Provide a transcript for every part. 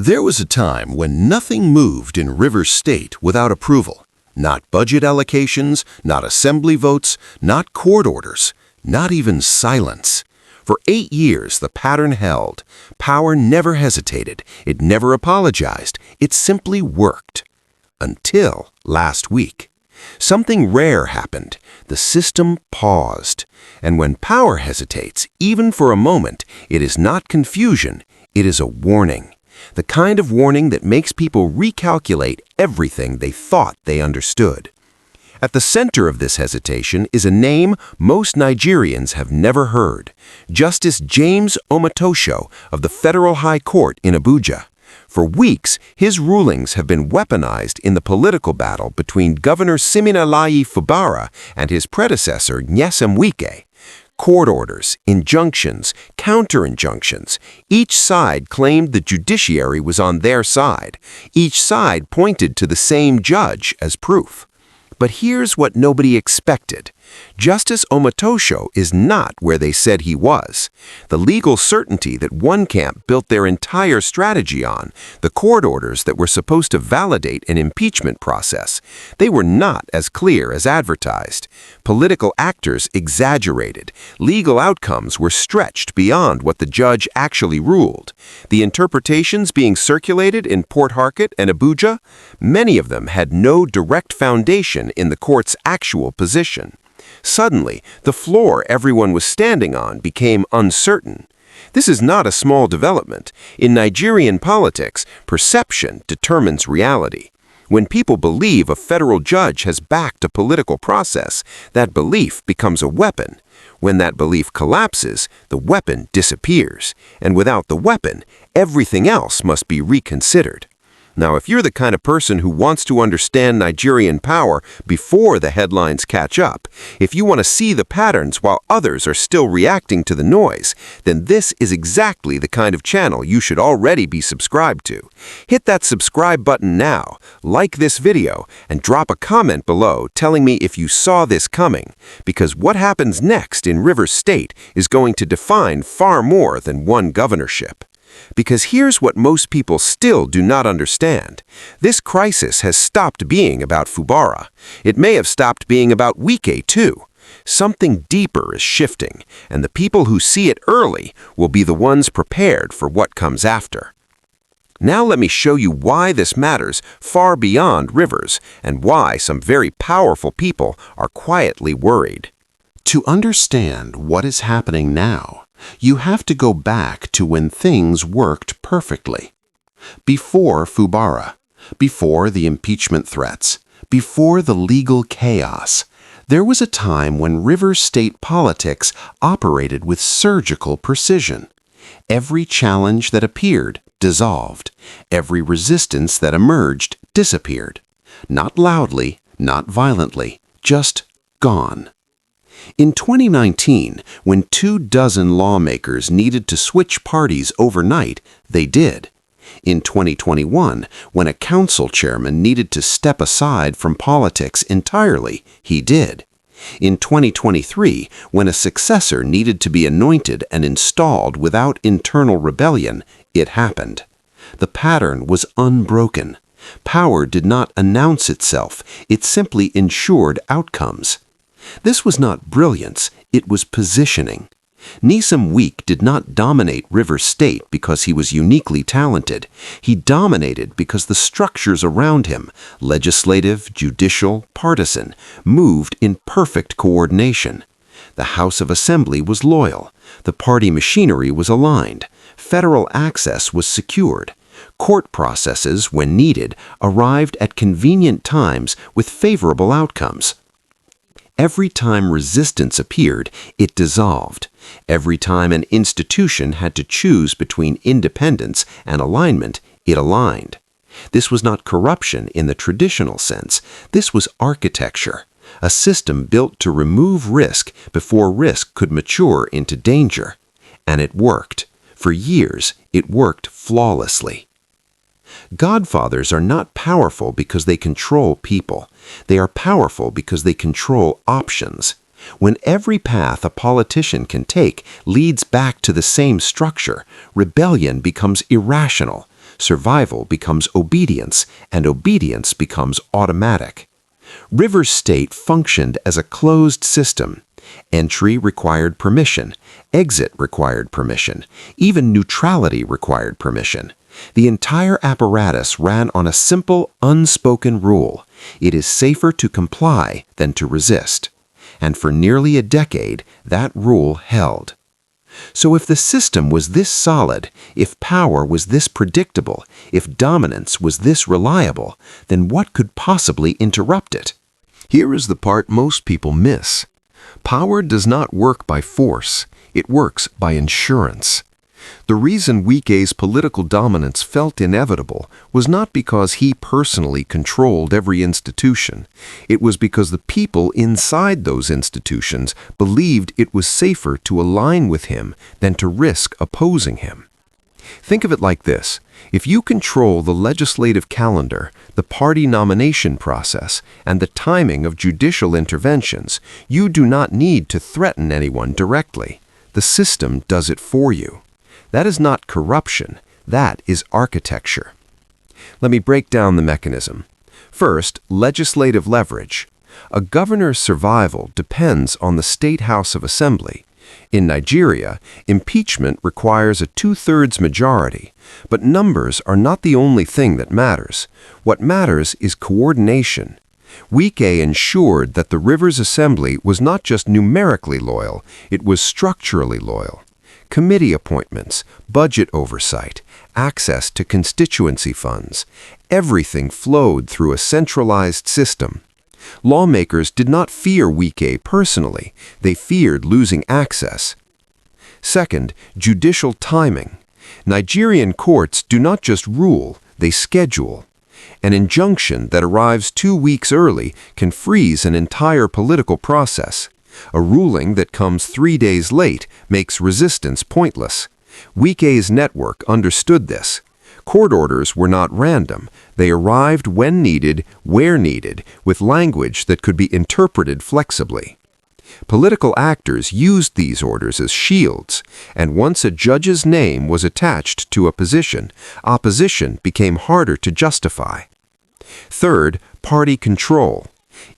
There was a time when nothing moved in Rivers State without approval. Not budget allocations, not assembly votes, not court orders, not even silence. For 8 years, the pattern held. Power never hesitated. It never apologized. It simply worked. Until last week. Something rare happened. The system paused. And when power hesitates, even for a moment, it is not confusion. It is a warning. The kind of warning that makes people recalculate everything they thought they understood. At the center of this hesitation is a name most Nigerians have never heard. Justice James Omotosho of the Federal High Court in Abuja. For weeks, his rulings have been weaponized in the political battle between Governor Siminalayi Fubara and his predecessor Nyesom Wike. Court orders, injunctions, counter-injunctions. Each side claimed the judiciary was on their side. Each side pointed to the same judge as proof. But here's what nobody expected. Justice Omotosho is not where they said he was. The legal certainty that one camp built their entire strategy on, the court orders that were supposed to validate an impeachment process, they were not as clear as advertised. Political actors exaggerated. Legal outcomes were stretched beyond what the judge actually ruled. The interpretations being circulated in Port Harcourt and Abuja, many of them had no direct foundation in the court's actual position. Suddenly, the floor everyone was standing on became uncertain. This is not a small development. In Nigerian politics, perception determines reality. When people believe a federal judge has backed a political process, that belief becomes a weapon. When that belief collapses, the weapon disappears. And without the weapon, everything else must be reconsidered. Now, if you're the kind of person who wants to understand Nigerian power before the headlines catch up, if you want to see the patterns while others are still reacting to the noise, then this is exactly the kind of channel you should already be subscribed to. Hit that subscribe button now, like this video, and drop a comment below telling me if you saw this coming, because what happens next in Rivers State is going to define far more than one governorship. Because here's what most people still do not understand. This crisis has stopped being about Fubara. It may have stopped being about Wike, too. Something deeper is shifting, and the people who see it early will be the ones prepared for what comes after. Now let me show you why this matters far beyond Rivers, and why some very powerful people are quietly worried. To understand what is happening now, you have to go back to when things worked perfectly. Before Fubara, before the impeachment threats, before the legal chaos, there was a time when Rivers State politics operated with surgical precision. Every challenge that appeared dissolved. Every resistance that emerged disappeared. Not loudly, not violently, just gone. In 2019, when 24 lawmakers needed to switch parties overnight, they did. In 2021, when a council chairman needed to step aside from politics entirely, he did. In 2023, when a successor needed to be anointed and installed without internal rebellion, it happened. The pattern was unbroken. Power did not announce itself, it simply ensured outcomes. This was not brilliance, it was positioning. Nyesom Wike did not dominate Rivers State because he was uniquely talented. He dominated because the structures around him, legislative, judicial, partisan, moved in perfect coordination. The House of Assembly was loyal. The party machinery was aligned. Federal access was secured. Court processes, when needed, arrived at convenient times with favorable outcomes. Every time resistance appeared, it dissolved. Every time an institution had to choose between independence and alignment, it aligned. This was not corruption in the traditional sense. This was architecture, a system built to remove risk before risk could mature into danger. And it worked. For years, it worked flawlessly. Godfathers are not powerful because they control people. They are powerful because they control options. When every path a politician can take leads back to the same structure, rebellion becomes irrational. Survival becomes obedience, and obedience becomes automatic. Rivers State functioned as a closed system. Entry required permission, exit required permission, even neutrality required permission. The entire apparatus ran on a simple, unspoken rule. It is safer to comply than to resist. And for nearly a decade, that rule held. So if the system was this solid, if power was this predictable, if dominance was this reliable, then what could possibly interrupt it? Here is the part most people miss. Power does not work by force. It works by insurance. The reason Wike's political dominance felt inevitable was not because he personally controlled every institution. It was because the people inside those institutions believed it was safer to align with him than to risk opposing him. Think of it like this. If you control the legislative calendar, the party nomination process, and the timing of judicial interventions, you do not need to threaten anyone directly. The system does it for you. That is not corruption. That is architecture. Let me break down the mechanism. First, legislative leverage. A governor's survival depends on the State House of Assembly. In Nigeria, impeachment requires a 2/3 majority, but numbers are not the only thing that matters. What matters is coordination. Wike ensured that the Rivers Assembly was not just numerically loyal, it was structurally loyal. Committee appointments, budget oversight, access to constituency funds, everything flowed through a centralized system. Lawmakers did not fear Wike personally, they feared losing access. Second, judicial timing. Nigerian courts do not just rule, they schedule. An injunction that arrives 2 weeks early can freeze an entire political process. A ruling that comes 3 days late makes resistance pointless. Wike's network understood this. Court orders were not random. They arrived when needed, where needed, with language that could be interpreted flexibly. Political actors used these orders as shields, and once a judge's name was attached to a position, opposition became harder to justify. Third, party control.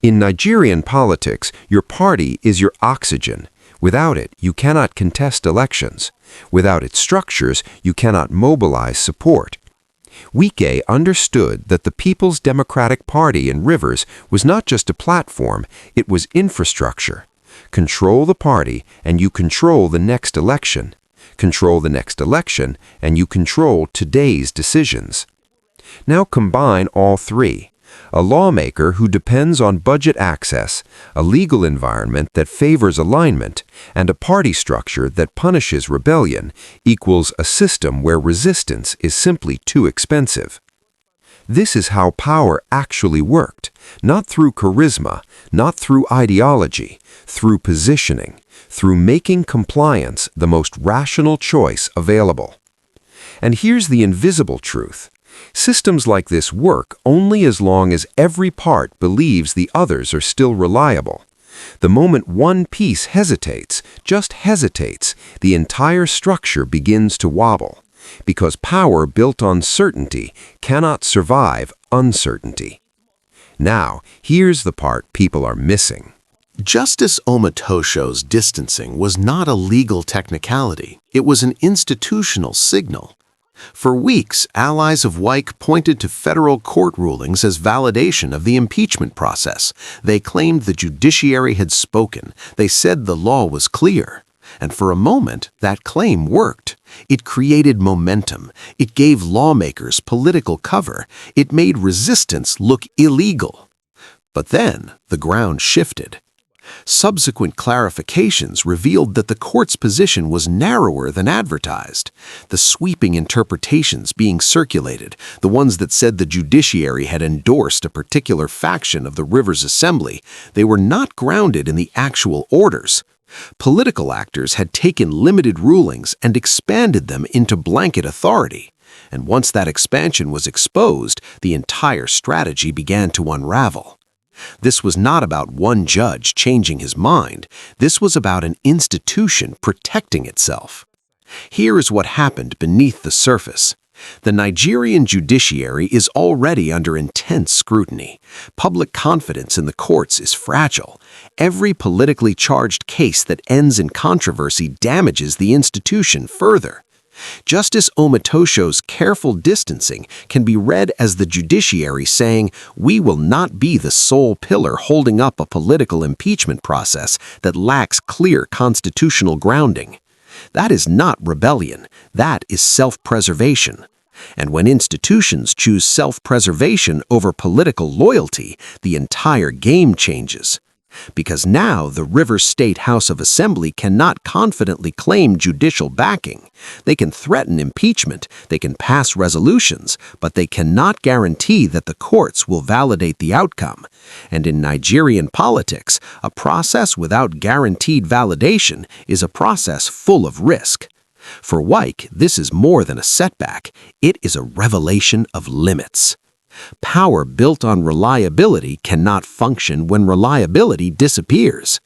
In Nigerian politics, your party is your oxygen. Without it, you cannot contest elections. Without its structures, you cannot mobilize support. Wike understood that the People's Democratic Party in Rivers was not just a platform, it was infrastructure. Control the party, and you control the next election. Control the next election, and you control today's decisions. Now combine all three. A lawmaker who depends on budget access, a legal environment that favors alignment, and a party structure that punishes rebellion equals a system where resistance is simply too expensive. This is how power actually worked, not through charisma, not through ideology, through positioning, through making compliance the most rational choice available. And here's the invisible truth. Systems like this work only as long as every part believes the others are still reliable. The moment one piece hesitates, just hesitates, the entire structure begins to wobble, because power built on certainty cannot survive uncertainty. Now, here's the part people are missing. Justice Omotosho's distancing was not a legal technicality. It was an institutional signal. For weeks, allies of Wike pointed to federal court rulings as validation of the impeachment process. They claimed the judiciary had spoken. They said the law was clear. And for a moment, that claim worked. It created momentum. It gave lawmakers political cover. It made resistance look illegal. But then, the ground shifted. Subsequent clarifications revealed that the court's position was narrower than advertised. The sweeping interpretations being circulated, the ones that said the judiciary had endorsed a particular faction of the Rivers Assembly, they were not grounded in the actual orders. Political actors had taken limited rulings and expanded them into blanket authority. And once that expansion was exposed, the entire strategy began to unravel. This was not about one judge changing his mind. This was about an institution protecting itself. Here is what happened beneath the surface. The Nigerian judiciary is already under intense scrutiny. Public confidence in the courts is fragile. Every politically charged case that ends in controversy damages the institution further. Justice Omotosho's careful distancing can be read as the judiciary saying, "We will not be the sole pillar holding up a political impeachment process that lacks clear constitutional grounding." That is not rebellion, that is self-preservation. And when institutions choose self-preservation over political loyalty, the entire game changes. Because now the Rivers State House of Assembly cannot confidently claim judicial backing. They can threaten impeachment, they can pass resolutions, but they cannot guarantee that the courts will validate the outcome. And in Nigerian politics, a process without guaranteed validation is a process full of risk. For Wike, this is more than a setback, it is a revelation of limits. Power built on reliability cannot function when reliability disappears.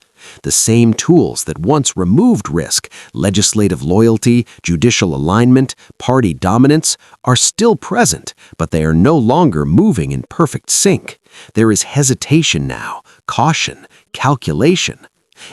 The same tools that once removed risk, legislative loyalty, judicial alignment, party dominance, are still present, but they are no longer moving in perfect sync. There is hesitation now, caution, calculation.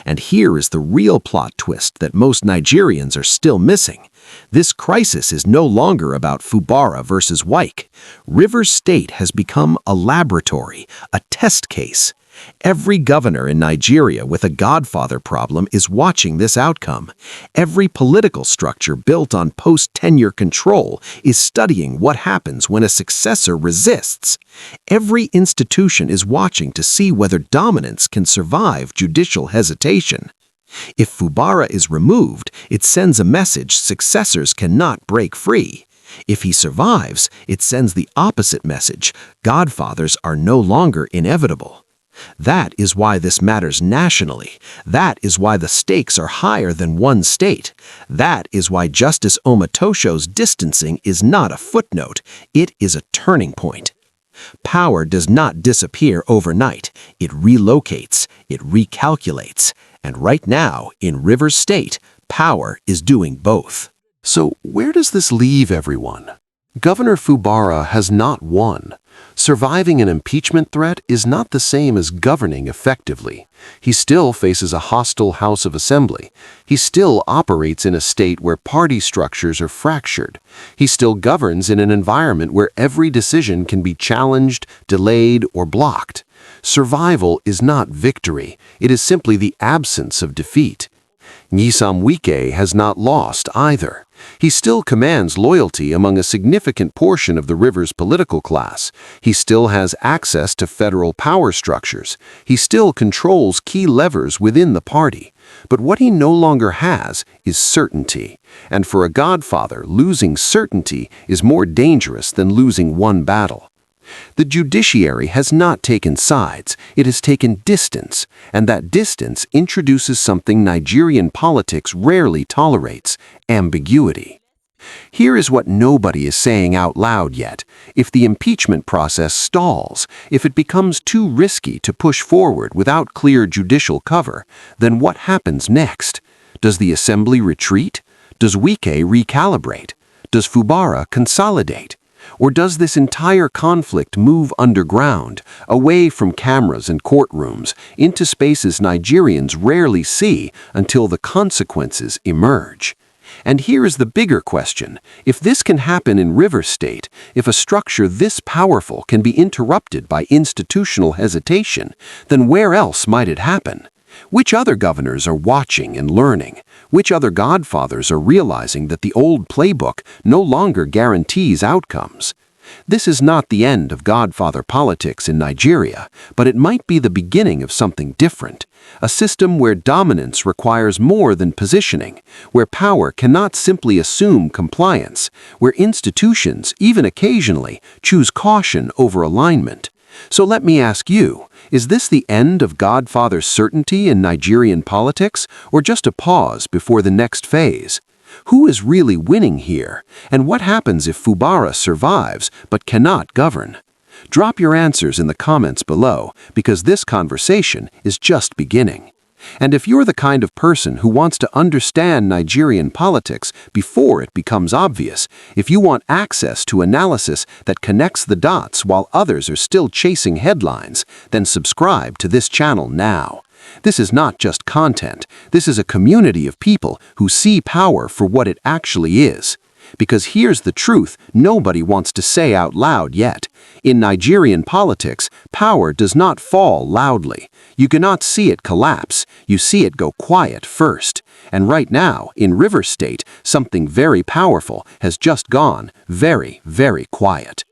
And here is the real plot twist that most Nigerians are still missing. This crisis is no longer about Fubara versus Wike. Rivers State has become a laboratory, a test case. Every governor in Nigeria with a godfather problem is watching this outcome. Every political structure built on post-tenure control is studying what happens when a successor resists. Every institution is watching to see whether dominance can survive judicial hesitation. If Fubara is removed, it sends a message successors cannot break free. If he survives, it sends the opposite message: godfathers are no longer inevitable. That is why this matters nationally. That is why the stakes are higher than one state. That is why Justice Omotosho's distancing is not a footnote, it is a turning point. Power does not disappear overnight. It relocates, it recalculates. And right now, in Rivers State, power is doing both. So where does this leave everyone? Governor Fubara has not won. Surviving an impeachment threat is not the same as governing effectively. He still faces a hostile House of Assembly. He still operates in a state where party structures are fractured. He still governs in an environment where every decision can be challenged, delayed, or blocked. Survival is not victory. It is simply the absence of defeat. Nyesom Wike has not lost either. He still commands loyalty among a significant portion of the river's political class. He still has access to federal power structures. He still controls key levers within the party. But what he no longer has is certainty. And for a godfather, losing certainty is more dangerous than losing one battle. The judiciary has not taken sides, it has taken distance, and that distance introduces something Nigerian politics rarely tolerates: ambiguity. Here is what nobody is saying out loud yet. If the impeachment process stalls, if it becomes too risky to push forward without clear judicial cover, then what happens next? Does the assembly retreat? Does Wike recalibrate? Does Fubara consolidate? Or does this entire conflict move underground, away from cameras and courtrooms, into spaces Nigerians rarely see until the consequences emerge? And here is the bigger question. If this can happen in Rivers State, if a structure this powerful can be interrupted by institutional hesitation, then where else might it happen? Which other governors are watching and learning? Which other godfathers are realizing that the old playbook no longer guarantees outcomes? This is not the end of godfather politics in Nigeria, but it might be the beginning of something different. A system where dominance requires more than positioning, where power cannot simply assume compliance, where institutions, even occasionally, choose caution over alignment. So let me ask you, is this the end of godfather certainty in Nigerian politics, or just a pause before the next phase? Who is really winning here, and what happens if Fubara survives but cannot govern? Drop your answers in the comments below, because this conversation is just beginning. And if you're the kind of person who wants to understand Nigerian politics before it becomes obvious, if you want access to analysis that connects the dots while others are still chasing headlines, then subscribe to this channel now. This is not just content. This is a community of people who see power for what it actually is. Because here's the truth nobody wants to say out loud yet. In Nigerian politics, power does not fall loudly. You cannot see it collapse. You see it go quiet first. And right now, in Rivers State, something very powerful has just gone very, very quiet.